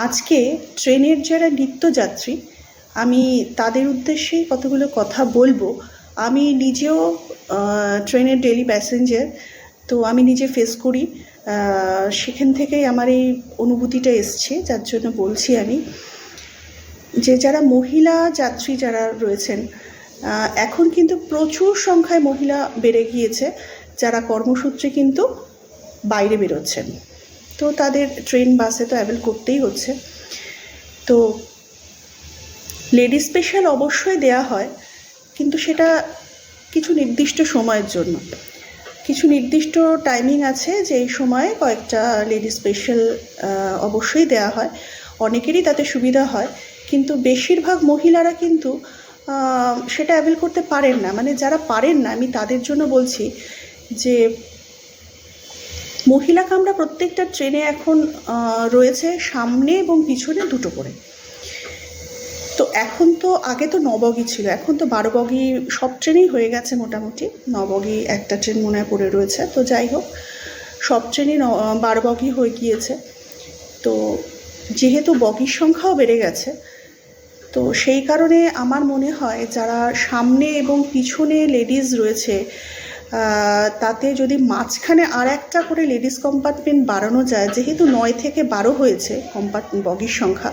আজকে ট্রেনের যারা নিত্যযাত্রী আমি তাদের উদ্দেশ্যেই কতগুলো কথা বলবো। আমি নিজেও ট্রেনের ডেইলি প্যাসেঞ্জার, তো আমি নিজে ফেস করি, সেখান থেকেই আমার এই অনুভূতিটা এসছে, যার জন্য বলছি আমি যে যারা মহিলা যাত্রী যারা রয়েছেন, এখন কিন্তু প্রচুর সংখ্যায় মহিলা বেড়ে গিয়েছে যারা কর্মসূত্রে কিন্তু বাইরে বেরোচ্ছেন, তো তাদের ট্রেন বাসে তো অ্যাভেল করতেই হচ্ছে। তো লেডি স্পেশাল অবশ্যই দেয়া হয়, কিন্তু সেটা কিছু নির্দিষ্ট সময়ের জন্য, কিছু নির্দিষ্ট টাইমিং আছে যে এই সময়ে কয়েকটা লেডি স্পেশাল অবশ্যই দেয়া হয়, অনেকেরই তাতে সুবিধা হয়, কিন্তু বেশিরভাগ মহিলারা কিন্তু সেটা অ্যাভেল করতে পারেন না। মানে যারা পারেন না আমি তাদের জন্য বলছি যে মহিলা কামরা প্রত্যেকটা ট্রেনে এখন রয়েছে সামনে এবং পিছনে দুটো করে। তো এখন তো আগে তো 9 বগি ছিল, এখন তো 12 বগি সব ট্রেনেই হয়ে গেছে মোটামুটি। 9 বগি একটা ট্রেন মনে হয় পড়ে রয়েছে, তো যাই হোক সব ট্রেনই 12 বগি হয়ে গিয়েছে। তো যেহেতু বগির সংখ্যাও বেড়ে গেছে, তো সেই কারণে আমার মনে হয় যারা সামনে এবং পিছনে লেডিস রয়েছে তাতে যদি মাঝখানে আর একটা করে লেডিস কম্পার্টমেন্ট বাড়ানো যায়, যেহেতু 9 থেকে 12 হয়েছে বগির সংখ্যা,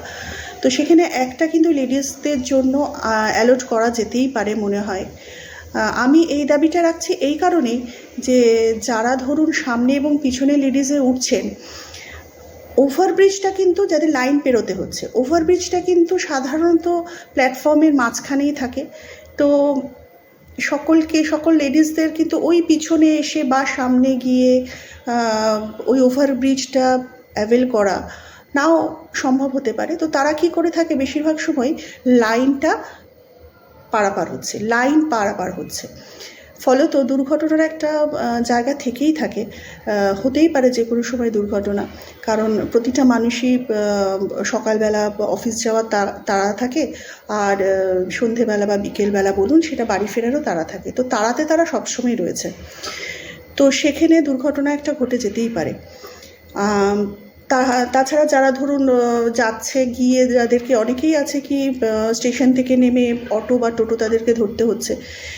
তো সেখানে একটা কিন্তু লেডিসদের জন্য অ্যালট করা যেতেই পারে মনে হয়। আমি এই দাবিটা রাখছি এই কারণেই যে যারা ধরুন সামনে এবং পিছনে লেডিসে উঠছেন, ওভারব্রিজটা কিন্তু যাদের লাইন পেরোতে হচ্ছে, ওভারব্রিজটা কিন্তু সাধারণত প্ল্যাটফর্মের মাঝখানেই থাকে। তো সকল লেডিসদের কিন্তু ওই পিছনে এসে বা সামনে গিয়ে ওই ওভারব্রিজটা অ্যাভেল করা নাও সম্ভব হতে পারে। তো তারা কি করে থাকে, বেশিরভাগ সময় লাইনটা লাইন পারাপার হচ্ছে, ফলত দুর্ঘটনার একটা জায়গা থেকেই থাকে। হতেই পারে যে কোনো সময় দুর্ঘটনা, কারণ প্রতিটা মানুষই সকালবেলা অফিস যাওয়ার তাড়া থাকে, আর সন্ধেবেলা বা বিকেলবেলা বলুন সেটা বাড়ি ফেরারও তাড়া থাকে। তো তাড়াতে তারা সবসময় রয়েছে, তো সেখানে দুর্ঘটনা একটা ঘটে যেতেই পারে। তাছাড়া যারা ধরুন যাচ্ছে গিয়ে, যাদেরকে অনেকেই আছে কি স্টেশন থেকে নেমে অটো বা টোটো তাদেরকে ধরতে হচ্ছে,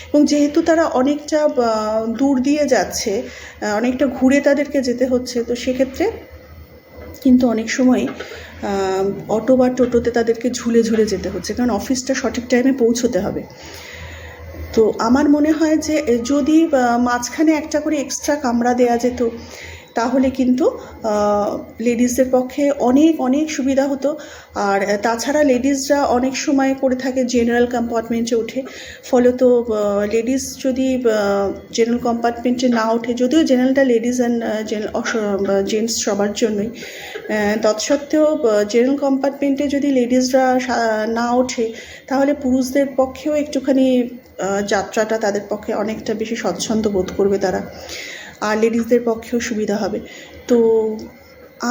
এবং যেহেতু তারা অনেকটা দূর দিয়ে যাচ্ছে, অনেকটা ঘুরে তাদেরকে যেতে হচ্ছে, তো সেক্ষেত্রে কিন্তু অনেক সময় অটো বা টোটোতে তাদেরকে ঝুলে ঝুলে যেতে হচ্ছে, কারণ অফিসটা সঠিক টাইমে পৌঁছতে হবে। তো আমার মনে হয় যে যদি মাঝখানে একটা করে এক্সট্রা কামরা দেওয়া যেত, তাহলে কিন্তু লেডিসদের পক্ষে অনেক সুবিধা হতো। আর তাছাড়া লেডিসরা অনেক সময় করে থাকে জেনারেল কম্পার্টমেন্টে ওঠে, ফলত লেডিস যদি জেনারেল কম্পার্টমেন্টে না ওঠে, যদিও জেনারেলটা লেডিস অ্যান্ড জেন্টস সবার জন্যই, তৎসত্ত্বেও জেনারেল কম্পার্টমেন্টে যদি লেডিসরা না ওঠে, তাহলে পুরুষদের পক্ষেও একটুখানি যাত্রাটা তাদের পক্ষে অনেকটা বেশি স্বচ্ছন্দ বোধ করবে তারা, আর লেডিসদের পক্ষেও সুবিধা হবে। তো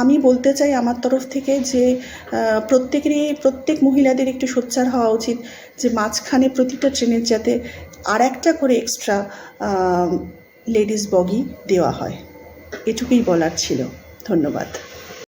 আমি বলতে চাই আমার তরফ থেকে যে প্রত্যেক মহিলাদের একটু সোচ্চার হওয়া উচিত যে মাঝখানে প্রতিটা ট্রেনের যাতে আর একটা করে এক্সট্রা লেডিস বগি দেওয়া হয়। এটুকুই বলার ছিল। ধন্যবাদ।